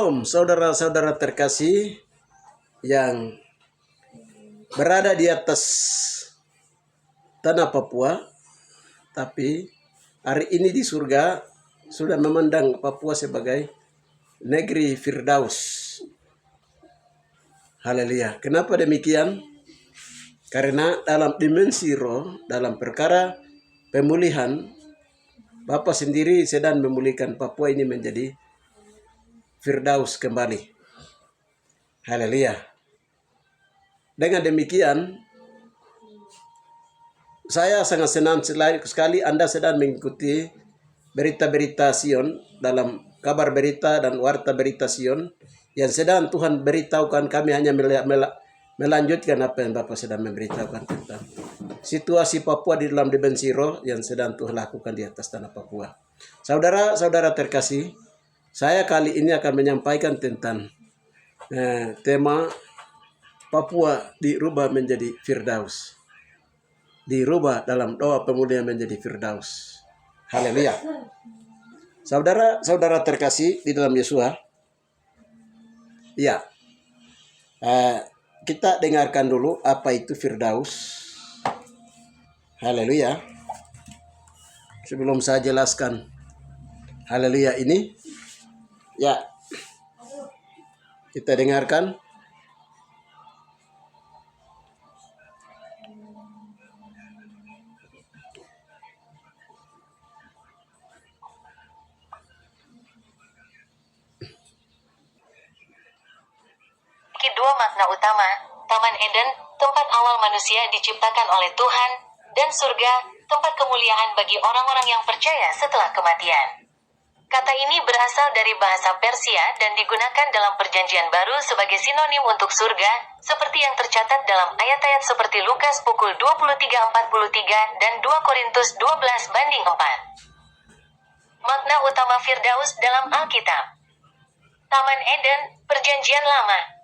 Shalom saudara-saudara terkasih yang berada di atas tanah Papua, tapi hari ini di surga sudah memandang Papua sebagai negeri Firdaus. Haleluya. Kenapa demikian? Karena dalam dimensi roh, dalam perkara pemulihan, Bapa sendiri sedang memulihkan Papua ini menjadi Firdaus kembali. Haleluya. Dengan demikian, saya sangat senang sekali Anda sedang mengikuti berita-berita Sion dalam kabar berita dan warta berita Sion yang sedang Tuhan beritahukan. Kami hanya melanjutkan apa yang Bapak sedang memberitahukan tentang situasi Papua di dalam dimensi roh yang sedang Tuhan lakukan di atas tanah Papua. Saudara-saudara terkasih, saya kali ini akan menyampaikan tentang tema Papua dirubah menjadi Firdaus. Dirubah dalam doa pemulihan menjadi Firdaus. Haleluya. Saudara-saudara terkasih di dalam Yesus, ya, kita dengarkan dulu apa itu Firdaus. Haleluya. Sebelum saya jelaskan haleluya ini, ya, kita dengarkan. Dua makna utama, Taman Eden, tempat awal manusia diciptakan oleh Tuhan, dan surga, tempat kemuliaan bagi orang-orang yang percaya setelah kematian. Kata ini berasal dari bahasa Persia dan digunakan dalam Perjanjian Baru sebagai sinonim untuk surga, seperti yang tercatat dalam ayat-ayat seperti Lukas pukul 23:43 dan 2 Korintus 12:4. Makna utama Firdaus dalam Alkitab. Taman Eden, Perjanjian Lama,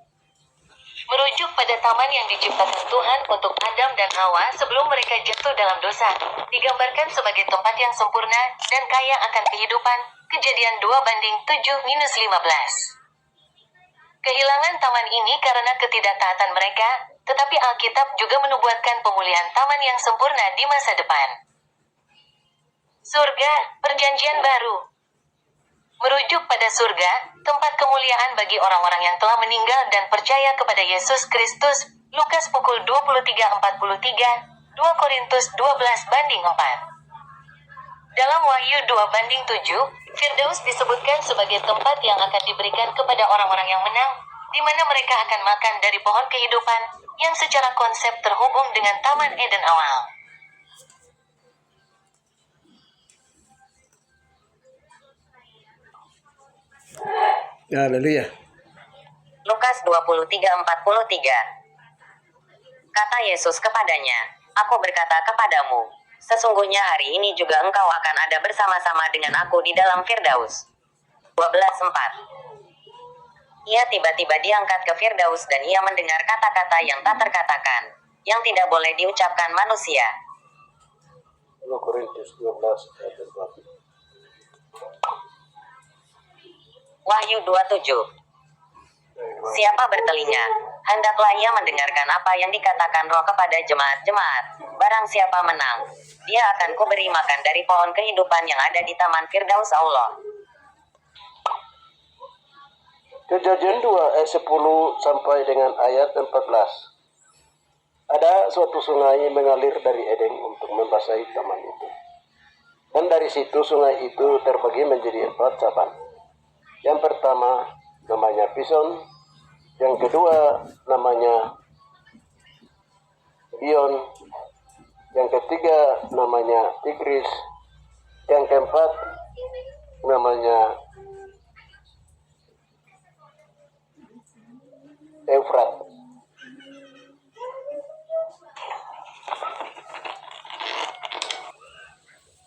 merujuk pada taman yang diciptakan Tuhan untuk Adam dan Hawa sebelum mereka jatuh dalam dosa, digambarkan sebagai tempat yang sempurna dan kaya akan kehidupan. Kejadian 2:7-15. Kehilangan taman ini karena ketidaktaatan mereka, tetapi Alkitab juga menubuatkan pemulihan taman yang sempurna di masa depan. Surga, Perjanjian Baru, merujuk pada surga, tempat kemuliaan bagi orang-orang yang telah meninggal dan percaya kepada Yesus Kristus. Lukas pukul 23:43, 2 Korintus 12:4. Dalam Wahyu 2:7, Firdaus disebutkan sebagai tempat yang akan diberikan kepada orang-orang yang menang, di mana mereka akan makan dari pohon kehidupan, yang secara konsep terhubung dengan Taman Eden awal. Haleluya. Lukas 23:43. Kata Yesus kepadanya, "Aku berkata kepadamu, sesungguhnya hari ini juga engkau akan ada bersama-sama dengan aku di dalam Firdaus." 12:4. Ia tiba-tiba diangkat ke Firdaus dan ia mendengar kata-kata yang tak terkatakan, yang tidak boleh diucapkan manusia. 2 Korintus 12:4. Wahyu 27. Siapa bertelinga, hendaklah ia mendengarkan apa yang dikatakan Roh kepada jemaat-jemaat. Barang siapa menang, dia akan kuberi makan dari pohon kehidupan yang ada di Taman Firdaus Allah. Kejadian 2 ayat 10 sampai dengan ayat 14. Ada suatu sungai mengalir dari Eden untuk membasahi taman itu. Dan dari situ sungai itu terbagi menjadi 4 cabang. Yang pertama namanya Pison, yang kedua namanya Ion, yang ketiga namanya Tigris, yang keempat namanya Efrat.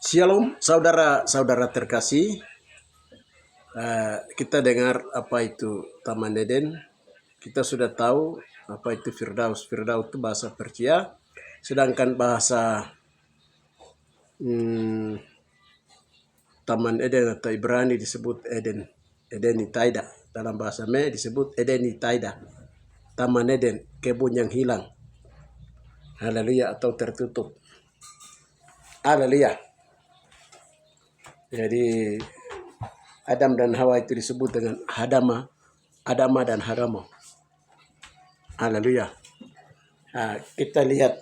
Shalom saudara-saudara terkasih. Kita dengar apa itu Taman Eden. Kita sudah tahu apa itu Firdaus. Firdaus itu bahasa Persia, sedangkan bahasa Taman Eden atau Ibrani disebut Eden. Edeni Taida. dalam bahasa Me disebut Edeni Taida, Taman Eden, kebun yang hilang. Haleluya, atau tertutup. Haleluya. Jadi Adam dan Hawa itu disebut dengan Adama dan Haramo. Haleluya. Nah, kita lihat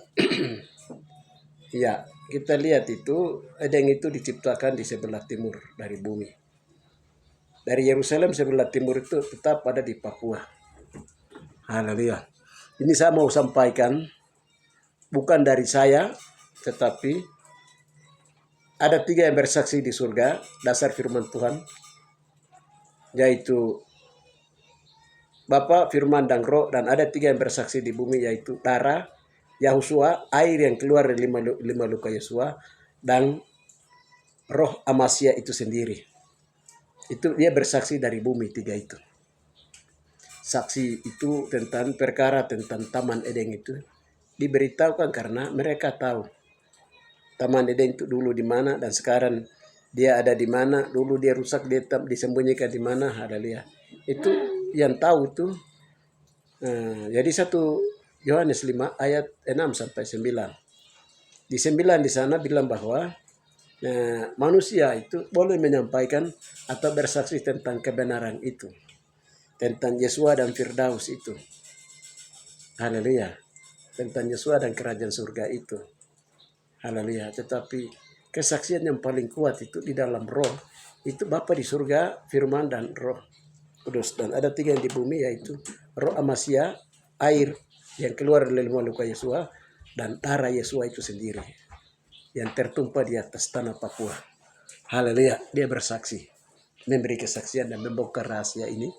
ya, kita lihat itu Eden itu diciptakan di sebelah timur dari bumi. Dari Yerusalem sebelah timur itu tetap ada di Papua. Haleluya. Ini saya mau sampaikan bukan dari saya, tetapi ada 3 yang bersaksi di surga dasar firman Tuhan, yaitu Bapa, Firman, dan Roh, dan ada 3 yang bersaksi di bumi, yaitu darah Yahusua, air yang keluar dari lima luka Yosua, dan roh Amasya itu sendiri. Itu dia bersaksi dari bumi 3 itu. Saksi itu tentang perkara tentang Taman Eden itu diberitahukan karena mereka tahu Taman Eden itu dulu di mana dan sekarang dia ada di mana. Dulu dia rusak, dia disembunyikan di mana. Haleluya. Itu yang tahu itu. Jadi 1 Yohanes 5 ayat 6 sampai 9. Di 9 di sana bilang bahwa manusia itu boleh menyampaikan atau bersaksi tentang kebenaran itu, tentang Yesua dan Firdaus itu. Haleluya. Tentang Yesua dan kerajaan surga itu. Haleluya. Tetapi kesaksian yang paling kuat itu di dalam roh. Itu Bapa di surga, Firman, dan Roh Kudus. Dan ada 3 yang di bumi, yaitu roh Amasya, air yang keluar dari 5 luka Yesua, dan darah Yesua itu sendiri yang tertumpah di atas tanah Papua. Haleluya. Dia bersaksi, memberi kesaksian dan membongkar rahasia ini.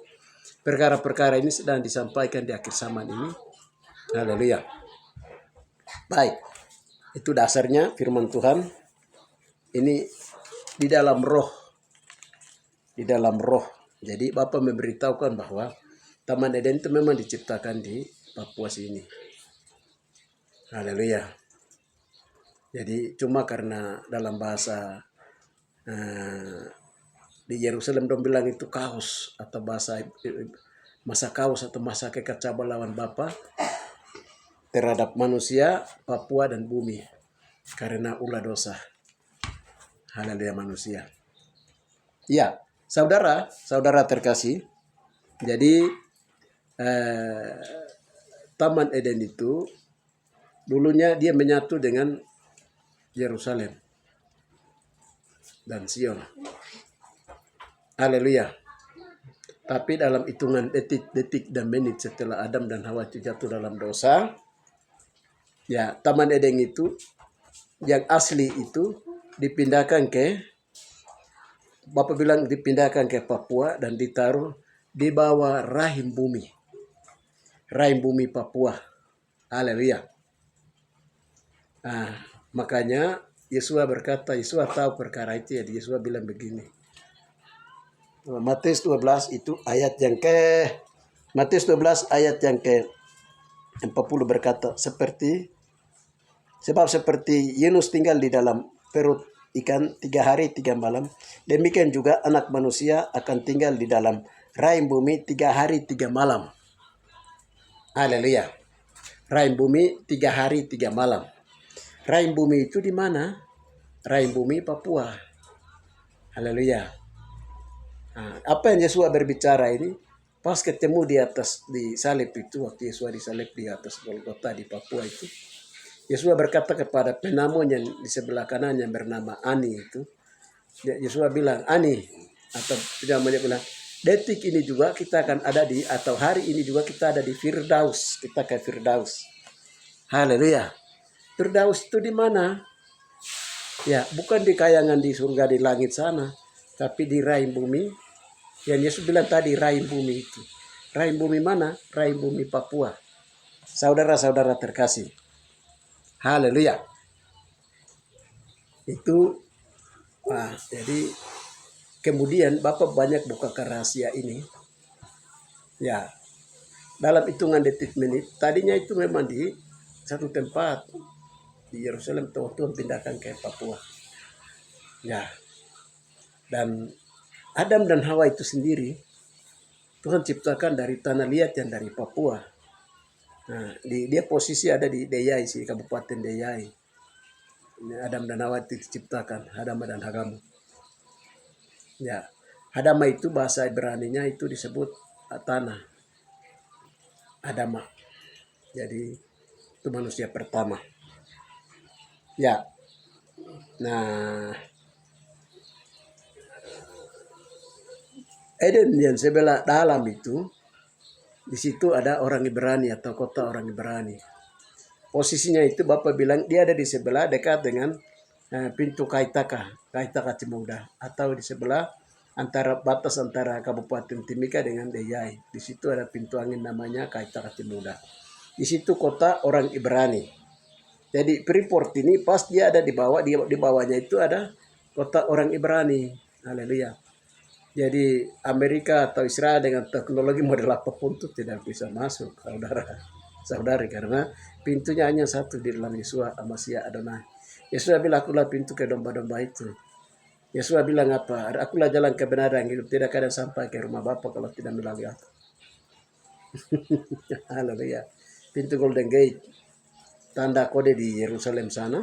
Perkara-perkara ini sedang disampaikan di akhir zaman ini. Haleluya. Baik. Itu dasarnya firman Tuhan. Ini di dalam roh. Di dalam roh. Jadi Bapak memberitahukan bahwa Taman Eden itu memang diciptakan di Papua sini. Haleluya. Jadi cuma karena dalam bahasa di Yerusalem dong bilang itu kaos, atau bahasa masa kaos atau masa kekacauan lawan Bapa terhadap manusia, Papua, dan bumi karena ulah dosa. Haleluya manusia. Ya, saudara terkasih. Jadi Taman Eden itu dulunya dia menyatu dengan Yerusalem dan Sion. Haleluya. Tapi dalam hitungan detik dan menit setelah Adam dan Hawa itu jatuh dalam dosa, ya Taman Eden itu yang asli itu dipindahkan ke, Bapak bilang dipindahkan ke Papua dan ditaruh di bawah rahim bumi. Rahim bumi Papua. Haleluya. Makanya Yesua berkata, Yesua tahu perkara itu ya. Yesua bilang begini. Matius 12 itu ayat yang ke Matius 12 ayat yang ke 40 berkata, sebab seperti Yunus tinggal di dalam perut ikan 3 hari 3 malam, demikian juga anak manusia akan tinggal di dalam rahim bumi 3 hari 3 malam. Haleluya. Rahim bumi 3 hari 3 malam. Rahim bumi itu di mana? Rahim bumi Papua. Haleluya. Apa yang Yesus berbicara ini pas ketemu di salib itu, waktu Yesus disalib di atas Golgota di Papua itu, Yesus berkata kepada penamun yang di sebelah kanan yang bernama Ani itu, Yesus bilang, Ani, atau namanya bilang, detik ini juga kita akan ada di, atau hari ini juga kita ada di Firdaus, kita ke Firdaus. Haleluya. Firdaus itu di mana? Ya, bukan di kayangan di surga di langit sana, tapi di rahim bumi. Yang Yesus bilang tadi rahim bumi itu. Rahim bumi mana? Rahim bumi Papua. Saudara-saudara terkasih. Haleluya. Itu jadi kemudian Bapak banyak bukakan rahasia ini. Ya. Dalam hitungan detik menit, tadinya itu memang di satu tempat di Yerusalem, Tuhan pindahkan ke Papua. Ya. Dan Adam dan Hawa itu sendiri Tuhan ciptakan dari tanah liat yang dari Papua. Nah, dia posisi ada di Deyai sih, Kabupaten Deyai. Ini Adam dan Hawa diciptakan, Hadama dan Hagamu. Ya, Hadama itu bahasa Ibraninya itu disebut tanah. Adama. Jadi itu manusia pertama. Ya. Nah, Eden yang sebelah dalam itu, di situ ada orang Ibrani atau kota orang Ibrani. Posisinya itu Bapak bilang dia ada di sebelah dekat dengan pintu Kaitaka Cimuda, atau di sebelah antara batas antara Kabupaten Timika dengan Deyai. Di situ ada pintu angin namanya Kaitaka Cimuda. Di situ kota orang Ibrani. Jadi Freeport ini pas dia ada di bawah, di bawahnya itu ada kota orang Ibrani. Haleluya. Jadi Amerika atau Israel dengan teknologi model apapun itu tidak bisa masuk, saudari, karena pintunya hanya satu di dalam Yesua Masya Adonai. Yesus bilang, akulah pintu ke domba-domba itu. Yesus bilang apa? Akulah jalan kebenaran hidup, tidak ada sampai ke rumah Bapa kalau tidak melalui aku. Haleluya. Pintu Golden Gate, tanda kode di Yerusalem sana,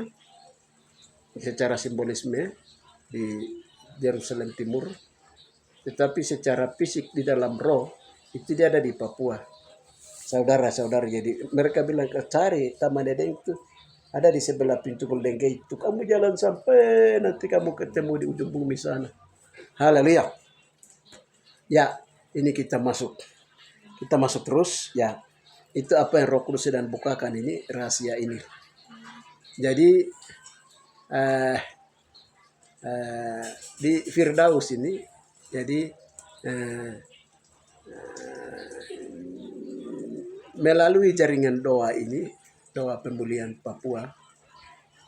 secara simbolisme di Yerusalem Timur. Tetapi secara fisik di dalam roh itu dia ada di Papua. Saudara-saudara, jadi mereka bilang cari Taman Eden itu ada di sebelah pintu Golden Gate itu. Kamu jalan sampai nanti kamu ketemu di ujung bumi sana. Haleluya. Ya, ini kita masuk. Kita masuk terus ya. Itu apa yang Roh Kudus sedang bukakan ini, rahasia ini. Jadi di Firdaus ini, jadi melalui jaringan doa ini, doa pemulihan Papua,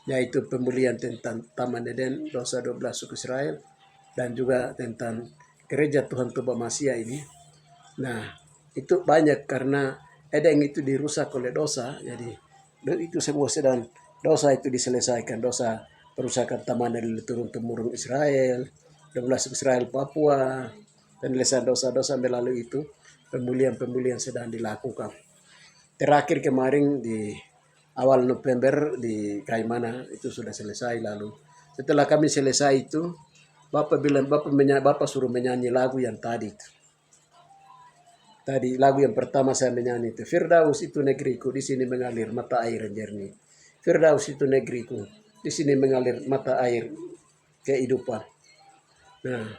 yaitu pemulihan tentang Taman Eden, dosa 12 suku Israel, dan juga tentang gereja Tuhan Toba Masya ini. Nah, itu banyak karena Eden itu dirusak oleh dosa, jadi itu semua sedang dosa itu diselesaikan, dosa perusakan Taman Eden turun-temurun Israel, 12 Israel Papua, penyelesaian dosa-dosa melalui itu, pemulihan sedang dilakukan. Terakhir kemarin di awal November di Kaimana itu sudah selesai. Lalu setelah kami selesai itu, Bapak bilang, Bapak suruh menyanyi lagu yang tadi itu. Tadi lagu yang pertama saya menyanyi itu, Firdaus itu negeriku, di sini mengalir mata air yang jernih. Firdaus itu negeriku, di sini mengalir mata air kehidupan. Nah,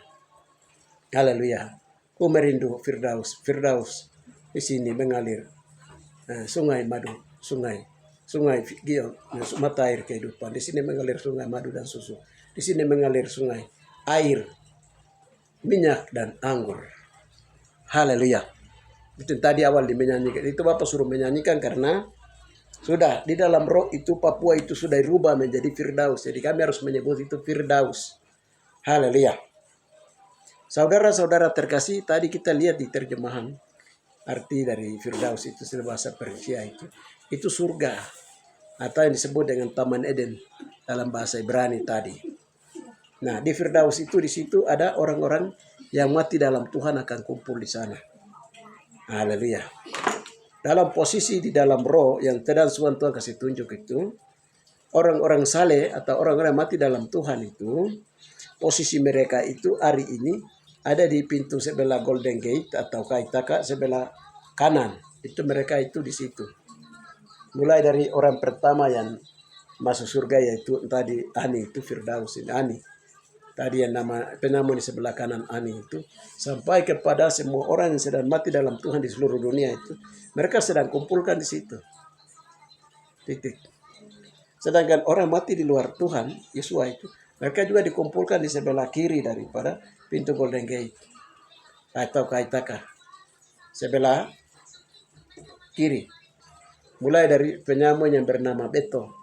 haleluya. Ku merindu Firdaus, Firdaus di sini mengalir sungai madu, sungai Gion, mata air kehidupan. Di sini mengalir sungai madu dan susu. Di sini mengalir sungai air, minyak dan anggur. Haleluya. Itu tadi awal dimenyanyikan. Itu Bapak suruh menyanyikan karena sudah di dalam roh itu Papua itu sudah dirubah menjadi Firdaus. Jadi kami harus menyebut itu Firdaus. Haleluya. Saudara-saudara terkasih, tadi kita lihat di terjemahan arti dari Firdaus itu bahasa Persia itu surga atau yang disebut dengan Taman Eden dalam bahasa Ibrani tadi. Nah, di Firdaus itu di situ ada orang-orang yang mati dalam Tuhan akan kumpul di sana. Haleluya. Dalam posisi di dalam roh yang sedang Tuhan kasih tunjuk itu, orang-orang saleh atau orang-orang mati dalam Tuhan itu, posisi mereka itu hari ini ada di pintu sebelah Golden Gate atau Kaitaka sebelah kanan. Itu mereka itu di situ. Mulai dari orang pertama yang masuk surga yaitu tadi Ani itu Firdaus ini Ani. Tadi yang penama di sebelah kanan Ani itu sampai kepada semua orang yang sedang mati dalam Tuhan di seluruh dunia itu, mereka sedang kumpulkan di situ. Titik. Sedangkan orang mati di luar Tuhan, Yesus itu, mereka juga dikumpulkan di sebelah kiri daripada pintu Golden Gate atau Kaitaka. Sebelah kiri. Mulai dari penyamun yang bernama Beto.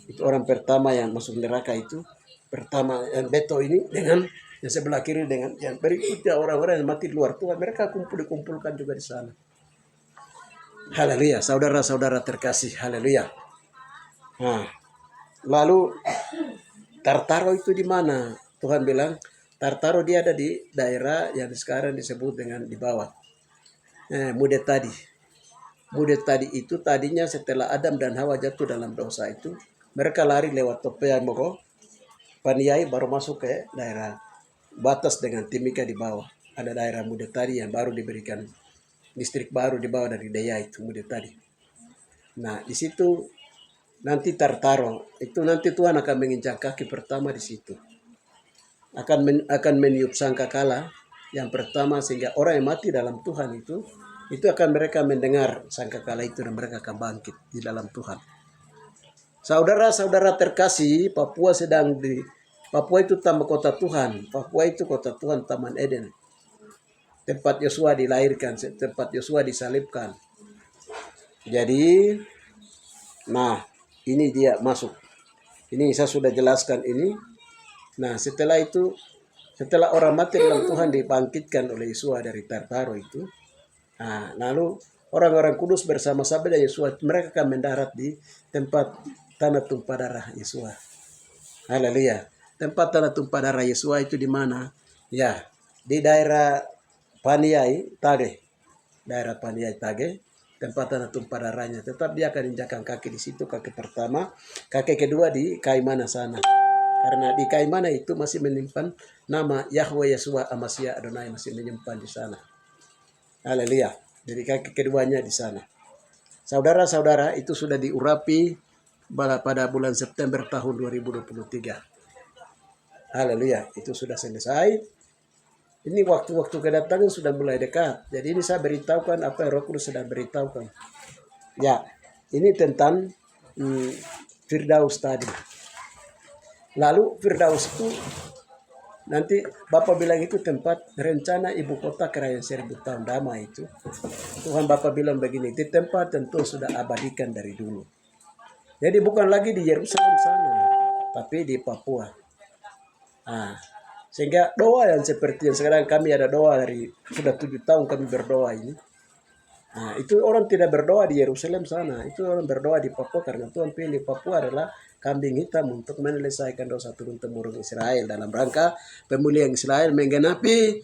Itu orang pertama yang masuk neraka itu. Pertama yang Beto ini dengan yang sebelah kiri dengan yang berikutnya orang-orang yang mati di luar Tuhan. Mereka dikumpulkan juga di sana. Haleluya. Saudara-saudara terkasih. Haleluya. Nah, lalu Tartaro itu di mana? Tuhan bilang Tartaro dia ada di daerah yang sekarang disebut dengan di bawah. muda tadi. Muda tadi itu tadinya setelah Adam dan Hawa jatuh dalam dosa itu, mereka lari lewat Topea Moro, Paniai baru masuk ke daerah batas dengan Timika di bawah. Ada daerah muda tadi yang baru diberikan distrik baru di bawah dari Daya itu muda tadi. Nah, di situ nanti Tartaro itu nanti Tuhan akan menginjak kaki pertama di situ. Akan meniup sangkakala yang pertama sehingga orang yang mati dalam Tuhan itu akan mereka mendengar sangkakala itu dan mereka akan bangkit di dalam Tuhan. Saudara-saudara terkasih, Papua itu tambah kota Tuhan. Papua itu kota Tuhan, Taman Eden. Tempat Yosua dilahirkan, tempat Yosua disalibkan. Jadi, nah ini dia masuk. Ini saya sudah jelaskan ini. Nah setelah itu, setelah orang mati dalam Tuhan dibangkitkan oleh Yosua dari Tartaro itu. Nah, lalu orang-orang kudus bersama-sama dengan Yosua, mereka akan mendarat di tempat tanah tumpah darah Yosua. Haleluya. Tempat tanah tumpah darah Yosua itu di mana? Ya, di daerah Paniai Tage. Daerah Paniai Tage, tempat tanah tumpah darahnya. Tetap dia akan injakan kaki di situ, kaki pertama, kaki kedua di Kaimana sana. Karena di Kaimana itu masih menyimpan nama Yahweh Yeshua Amasya Adonai masih menyimpan di sana. Haleluya. Jadi kaki keduanya di sana. Saudara-saudara, itu sudah diurapi pada bulan September tahun 2023. Haleluya. Itu sudah selesai. Ini waktu-waktu kedatangan sudah mulai dekat. Jadi ini saya beritahukan apa yang Roh Kudus sedang beritahukan. Ya, ini tentang Firdaus tadi. Lalu Firdaus itu nanti Bapak bilang itu tempat rencana ibu kota kerajaan 1000 tahun damai itu. Tuhan Bapak bilang begini, di tempat tentu sudah abadikan dari dulu. Jadi bukan lagi di Yerusalem sana, tapi di Papua. Nah, sehingga doa yang seperti yang sekarang kami ada doa dari sudah 7 tahun kami berdoa ini. Nah, itu orang tidak berdoa di Yerusalem sana, itu orang berdoa di Papua karena Tuhan pilih Papua adalah kambing hitam untuk menyelesaikan dosa turun-temurun Israel dalam rangka pemulihan Israel menggenapi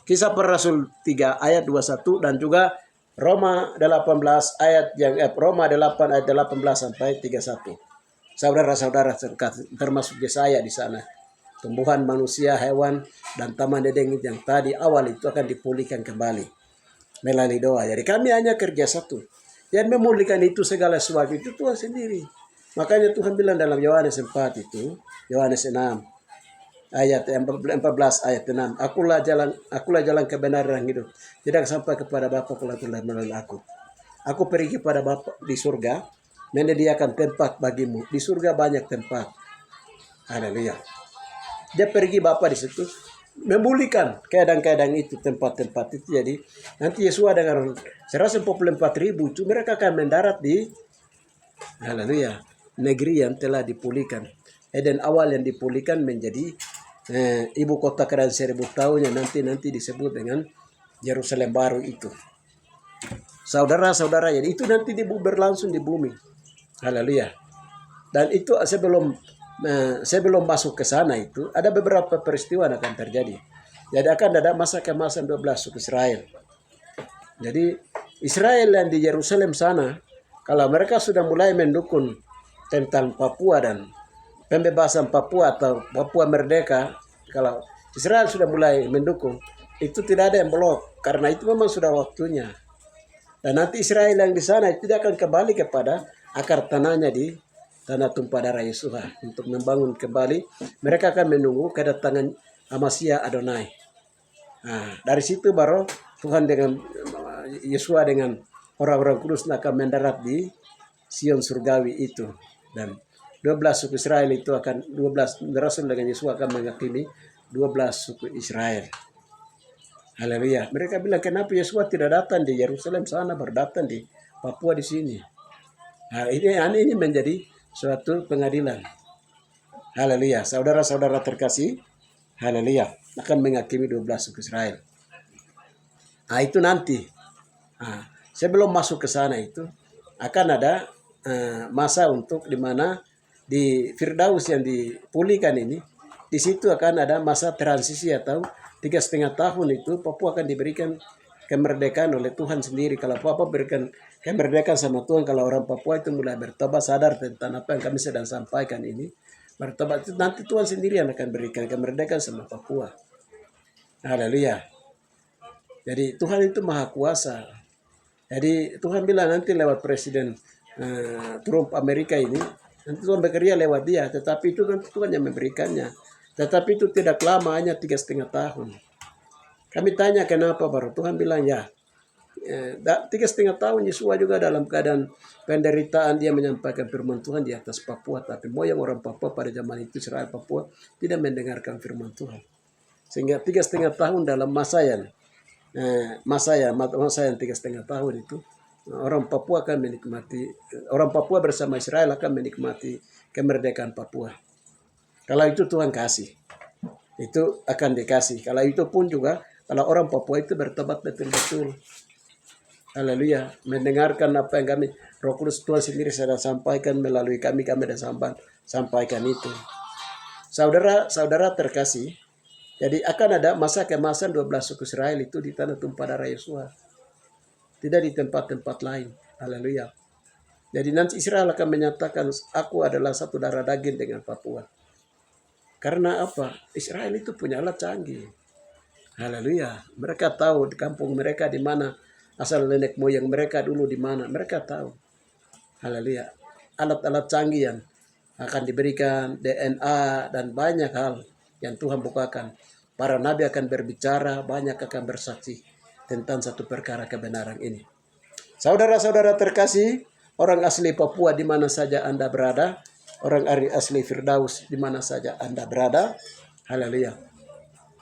Kisah Para Rasul 3 ayat 21 dan juga Roma 18 ayat Roma 8 ayat 18 sampai 31. Saudara-saudara termasuk Yesaya di sana. Tumbuhan manusia, hewan dan taman Eden yang tadi awal itu akan dipulihkan kembali melalui doa. Jadi kami hanya kerja satu. Yang memulihkan itu segala sesuatu itu Tuhan sendiri. Makanya Tuhan bilang dalam Yohanes 4 itu, Yohanes 6 ayat 14 ayat 6, akulah jalan kebenaran dan hidup. Tidak sampai kepada Bapa kalau tidak melalui aku. Aku pergi kepada Bapa di surga, menyediakan tempat bagimu. Di surga banyak tempat. Haleluya. Dia pergi Bapa di situ memulihkan keadaan-keadaan itu, tempat-tempat itu. Jadi nanti Yesus dengan 144.000 itu mereka akan mendarat di haleluya negeri yang telah dipulihkan. Eden awal yang dipulihkan menjadi ibu kota kerajaan 1000 tahun yang nanti disebut dengan Yerusalem baru itu. Saudara-saudara, jadi itu nanti berlangsung di bumi. Haleluya. Dan itu sebelum masuk ke sana itu ada beberapa peristiwa yang akan terjadi. Jadi akan ada masa kemasan 12 suku Israel. Jadi Israel yang di Yerusalem sana, kalau mereka sudah mulai mendukung tentang Papua dan pembebasan Papua atau Papua merdeka, kalau Israel sudah mulai mendukung, itu tidak ada yang blok karena itu memang sudah waktunya. Dan nanti Israel yang di sana itu akan kembali kepada akar tanahnya di tanah tumpah darah Yesus untuk membangun kembali. Mereka akan menunggu kedatangan Amasya Adonai. Nah, dari situ baru Tuhan dengan Yesus dengan orang-orang kudus akan mendarat di Sion surgawi itu. Dan 12 suku Israel itu akan 12 Rasul dengan Yesus akan menghakimi 12 suku Israel. Haleluya. Mereka bilang kenapa Yesus tidak datang di Yerusalem sana, berdatang di Papua di sini. Nah, ini menjadi suatu pengadilan. Haleluya. Saudara-saudara terkasih, haleluya, akan menghakimi 12 suku Israel. Nah, itu nanti. Nah, sebelum masuk ke sana itu akan ada masa untuk di mana di Firdaus yang dipulihkan ini, di situ akan ada masa transisi atau 3,5 tahun itu Papua akan diberikan kemerdekaan oleh Tuhan sendiri. Kalau Papua berikan kemerdekaan sama Tuhan, kalau orang Papua itu mulai bertobat, sadar tentang apa yang kami sedang sampaikan ini, bertobat, itu nanti Tuhan sendiri yang akan berikan kemerdekaan sama Papua. Haleluya. Jadi Tuhan itu maha kuasa. Jadi Tuhan bilang nanti lewat Presiden Trump Amerika ini, nanti Tuhan bekerja lewat dia, tetapi itu nanti Tuhan yang memberikannya. Tetapi itu tidak lama, hanya 3,5 tahun. Kami tanya kenapa, baru Tuhan bilang ya, 3,5 tahun Yesua juga dalam keadaan penderitaan dia menyampaikan firman Tuhan di atas Papua. Tapi moyang orang Papua pada zaman itu, Israel Papua, tidak mendengarkan firman Tuhan. Sehingga 3,5 tahun dalam masa yang 3,5 tahun itu, orang Papua akan menikmati, orang Papua bersama Israel akan menikmati kemerdekaan Papua. Kalau itu Tuhan kasih, itu akan dikasih. Kalau itu pun juga, kalau orang Papua itu bertobat betul-betul. Haleluya. Mendengarkan apa yang kami, Roh Kudus Tuhan sendiri sedang sampaikan melalui kami sudah sampaikan itu. Saudara terkasih, jadi akan ada masa kemasan 12 suku Israel itu di tanah tumpah darah Yesua. Tidak di tempat-tempat lain. Haleluya. Jadi nanti Israel akan menyatakan, aku adalah satu darah daging dengan Papua. Karena apa? Israel itu punya alat canggih. Haleluya. Mereka tahu di kampung mereka di mana, asal nenek moyang mereka dulu di mana. Mereka tahu. Haleluya. Alat-alat canggih yang akan diberikan, DNA dan banyak hal yang Tuhan bukakan. Para nabi akan berbicara, banyak akan bersaksi tentang satu perkara kebenaran ini. Saudara-saudara terkasih, orang asli Papua di mana saja Anda berada, orang asli Firdaus di mana saja Anda berada, haleluya.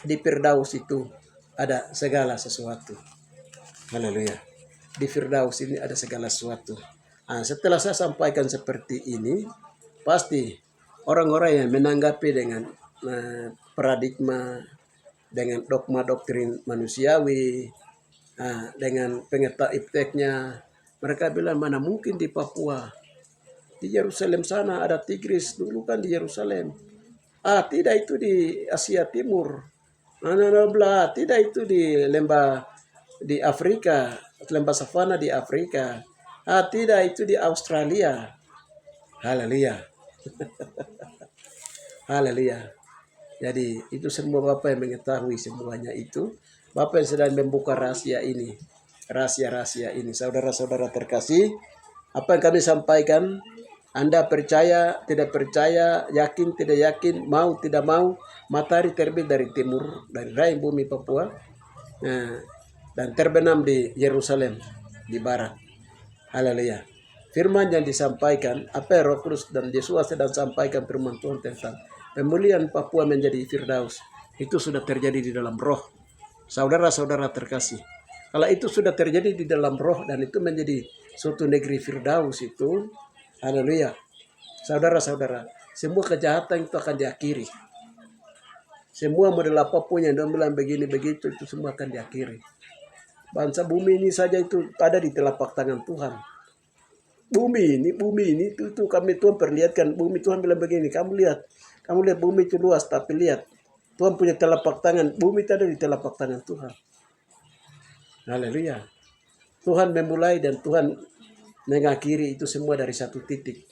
Di Firdaus itu ada segala sesuatu. Haleluya. Di Firdaus ini ada segala sesuatu. Nah, setelah saya sampaikan seperti ini, pasti orang-orang yang menanggapi dengan paradigma, dengan dogma doktrin manusiawi, dengan pengetahuan ipteknya, mereka bilang mana mungkin di Papua, di Yerusalem sana ada Tigris, dulu kan di Yerusalem. Tidak, itu di Asia Timur. Tidak, itu di lembah di Afrika, lembah savana di Afrika. Tidak, itu di Australia. Haleluya. Haleluya. Jadi itu semua Bapak yang mengetahui semuanya itu. Bapak yang sedang membuka rahasia ini. Rahasia-rahasia ini. Saudara-saudara terkasih, apa yang kami sampaikan, Anda percaya, tidak percaya, yakin, tidak yakin, mau, tidak mau, matahari terbit dari timur, dari rahim bumi Papua, dan terbenam di Yerusalem, di barat. Haleluya. Firman yang disampaikan, apa yang Roh Kudus dan Yesus sedang sampaikan firman Tuhan tentang pemulihan Papua menjadi Firdaus, itu sudah terjadi di dalam roh. Saudara-saudara terkasih, kalau itu sudah terjadi di dalam roh dan itu menjadi suatu negeri Firdaus itu, haleluya. Saudara-saudara, semua kejahatan itu akan diakhiri. Semua model apapun yang dia bilang begini begitu, itu semua akan diakhiri. Bangsa bumi ini saja itu ada di telapak tangan Tuhan. Bumi ini itu kami Tuhan perlihatkan. Bumi Tuhan bilang begini, kamu lihat bumi itu luas, tapi lihat Tuhan punya telapak tangan. Bumi itu ada di telapak tangan Tuhan. Haleluya. Tuhan memulai dan Tuhan mengakhiri itu semua dari satu titik.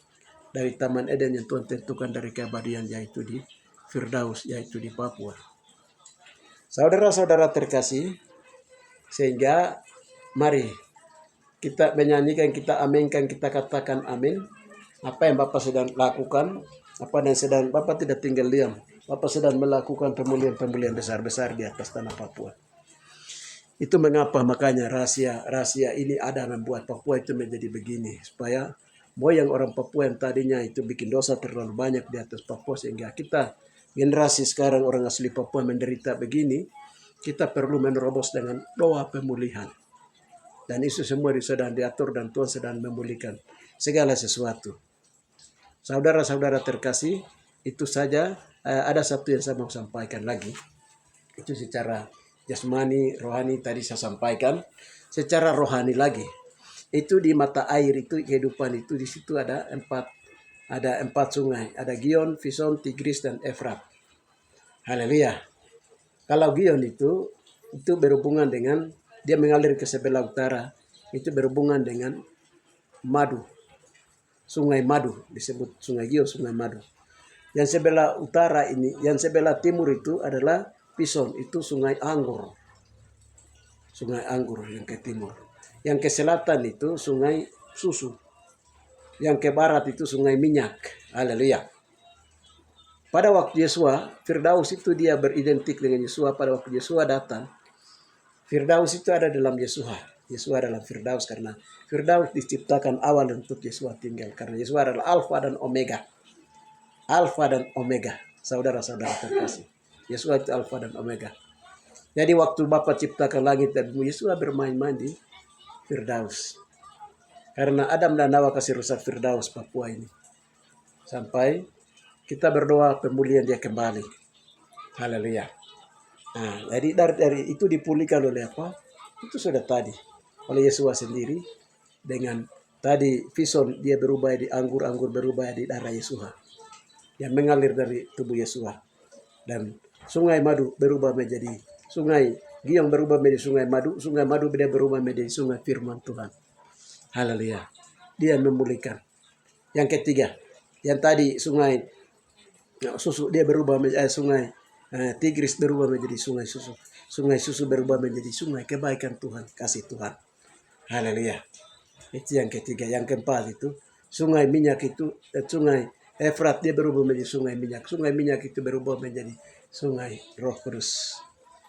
Dari Taman Eden yang Tuhan tentukan dari keabadian, yaitu di Firdaus, yaitu di Papua. Saudara-saudara terkasih, sehingga mari kita menyanyikan, kita aminkan, kita katakan amin. Apa yang Bapak sedang lakukan, apa yang sedang Bapak tidak tinggal diam. Bapak sedang melakukan pemulihan-pemulihan besar-besar di atas tanah Papua. Itu mengapa makanya rahasia ini ada membuat Papua itu menjadi begini. Supaya moyang orang Papua yang tadinya itu bikin dosa terlalu banyak di atas Papua, sehingga kita generasi sekarang orang asli Papua menderita begini, kita perlu menerobos dengan doa pemulihan. Dan itu semua sedang diatur dan Tuhan sedang memulihkan segala sesuatu. Saudara-saudara terkasih, itu saja. Ada satu yang saya mau sampaikan lagi. Itu secara jasmani, rohani tadi saya sampaikan. Secara rohani lagi. Itu di mata air itu kehidupan itu, di situ ada empat sungai. Ada Gion, Fison, Tigris, dan Efrat. Haleluya. Kalau Gion itu berhubungan dengan dia mengalir ke sebelah utara, itu berhubungan dengan madu, sungai madu, disebut sungai Gio, sungai madu. Yang sebelah utara ini, yang sebelah timur itu adalah Pison, itu sungai anggur. Sungai anggur yang ke timur. Yang ke selatan itu sungai susu. Yang ke barat itu sungai minyak. Haleluya. Pada waktu Yesua, Firdaus itu dia beridentik dengan Yesua. Pada waktu Yesua datang, Firdaus itu ada dalam Yesua. Yesua adalah Firdaus karena Firdaus diciptakan awal untuk Yesua tinggal. Karena Yesua adalah Alfa dan Omega. Alfa dan Omega. Saudara-saudara terkasih. Yesua itu Alfa dan Omega. Jadi waktu Bapa ciptakan langit dan bumi, Yesua bermain-main di Firdaus. Karena Adam dan Hawa kasih rusak Firdaus Papua ini. Sampai kita berdoa pemulihan dia kembali. Haleluya. Nah, jadi dari itu dipulihkan oleh apa? Itu sudah tadi. Oleh Yesua sendiri. Dengan tadi Pison dia berubah di anggur, anggur berubah di darah Yesua. Yang mengalir dari tubuh Yesua. Dan sungai madu berubah menjadi sungai Giong berubah menjadi sungai madu dia berubah menjadi sungai firman Tuhan. Haleluya. Dia memulihkan. Yang ketiga, yang tadi sungai susu dia berubah menjadi sungai Tigris berubah menjadi sungai susu. Sungai susu berubah menjadi sungai kebaikan Tuhan, kasih Tuhan. Haleluya. Itu yang ketiga. Yang keempat itu sungai minyak itu sungai Efrat dia berubah menjadi sungai minyak. Sungai minyak itu berubah menjadi sungai Roh Kudus.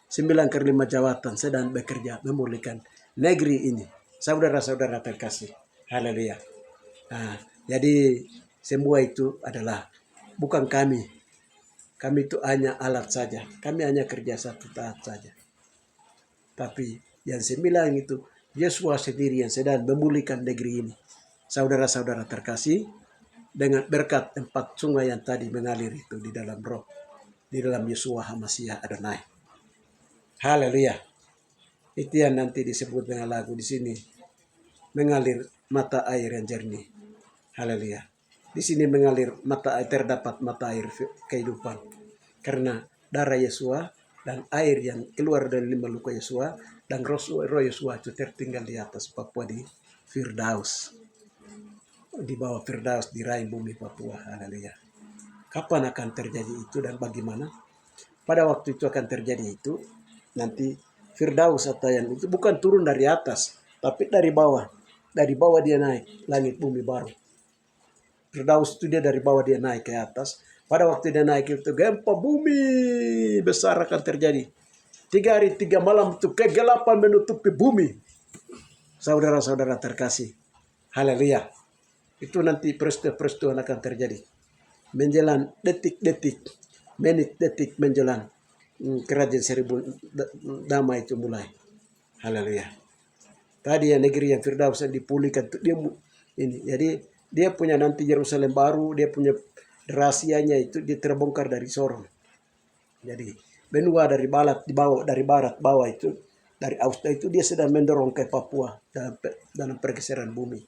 9/5 jawatan sedang bekerja memulihkan negeri ini. Saudara-saudara terkasih. Haleluya. Nah, jadi semua itu adalah bukan kami. Kami itu hanya alat saja. Kami hanya kerja satu taat saja. Tapi yang 9 itu Yesua sendiri yang sedang memulihkan negeri ini. Saudara-saudara terkasih, dengan berkat 4 sungai yang tadi mengalir itu di dalam roh. Di dalam Yesua HaMasiah Adonai. Haleluya. Itu yang nanti disebut dengan lagu di sini. Mengalir mata air yang jernih. Haleluya. Di sini mengalir mata air, terdapat mata air kehidupan. Karena darah Yesua dan air yang keluar dari 5 luka Yesua dan roh Yesua itu tertinggal di atas Papua di Firdaus. Di bawah Firdaus di rahim bumi Papua. Haleluya. Kapan akan terjadi itu dan bagaimana? Pada waktu itu akan terjadi itu. Nanti Firdaus atau yang itu bukan turun dari atas, tapi dari bawah. Dari bawah dia naik, langit bumi baru. Firdaus itu dia dari bawah dia naik ke atas. Pada waktu dia naik itu gempa bumi besar akan terjadi. 3 hari 3 malam itu kegelapan menutupi bumi. Saudara-saudara terkasih. Haleluya. Itu nanti peristiwa-peristiwa akan terjadi. Menjelang detik-detik, menit-detik menjelang kerajaan 1000 damai itu mulai. Haleluya. Tadi yang negeri yang Firdaus yang dipulihkan dia ini. Jadi dia punya nanti Yerusalem baru, dia punya rahasianya itu dia terbongkar dari sorong. Jadi benua dari barat bawah itu dari Australia itu dia sedang mendorong ke Papua dalam pergeseran bumi.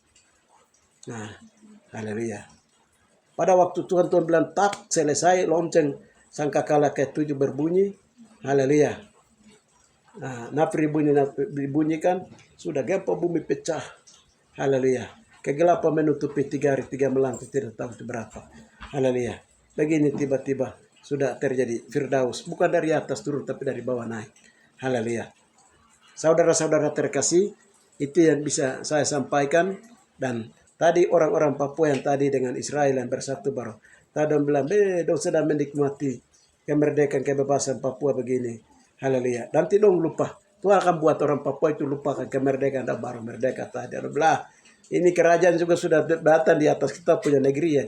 Nah, haleluya. Pada waktu Tuhan bilang tak selesai lonceng sangkakala ke-7 berbunyi. Haleluya. Nah, nafri dibunyikan, sudah gempa bumi pecah. Haleluya. Kegelapan menutupi 3 hari 3 malam, tidak tahu itu berapa. Haleluya. Begini tiba-tiba sudah terjadi Firdaus. Bukan dari atas turun, tapi dari bawah naik. Haleluya. Saudara-saudara terkasih, itu yang bisa saya sampaikan. Dan tadi orang-orang Papua yang tadi dengan Israel yang bersatu baru. Tadi bilang, dong sedang menikmati kemerdekaan kebebasan Papua begini. Haleluya. Nanti dong lupa. Tuhan akan buat orang Papua itu lupakan kemerdekaan dan baru merdeka tadi. Belah. Ini kerajaan juga sudah datang di atas kita punya negeri ya.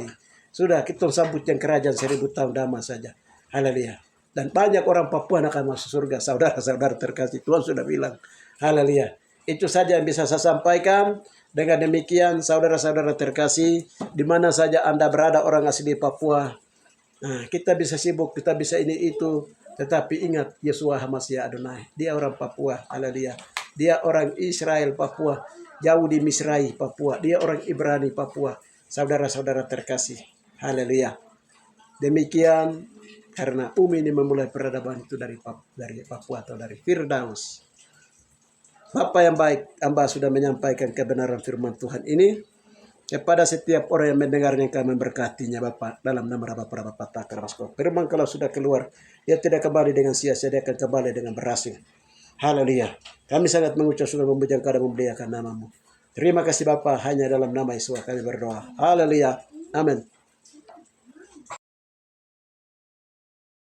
Sudah kita sambut yang kerajaan 1000 tahun damai saja. Haleluya. Dan banyak orang Papua akan masuk surga. Saudara-saudara terkasih. Tuhan sudah bilang. Haleluya. Itu saja yang bisa saya sampaikan. Dengan demikian saudara-saudara terkasih. Di mana saja Anda berada orang asli Papua. Nah, kita bisa sibuk. Kita bisa ini itu. Tetapi ingat Yesua HaMasiah Adonai. Dia orang Papua. Haleluya. Dia orang Israel Papua. Jauh di Misrai Papua. Dia orang Ibrani Papua. Saudara-saudara terkasih. Haleluya. Demikian karena bumi ini memulai peradaban itu dari Papua atau dari Firdaus. Bapa yang baik, hamba sudah menyampaikan kebenaran firman Tuhan ini kepada setiap orang yang mendengarnya, kami memberkatinya Bapa, dalam nama Bapa Takar Rasko. Firman kalau sudah keluar, ia tidak kembali dengan sia-sia, dia akan kembali dengan berhasil. Haleluya. Kami sangat mengucap syukur, memuja dan memuliakan namamu. Terima kasih Bapa, hanya dalam nama Yesus kami berdoa. Haleluya. Amin.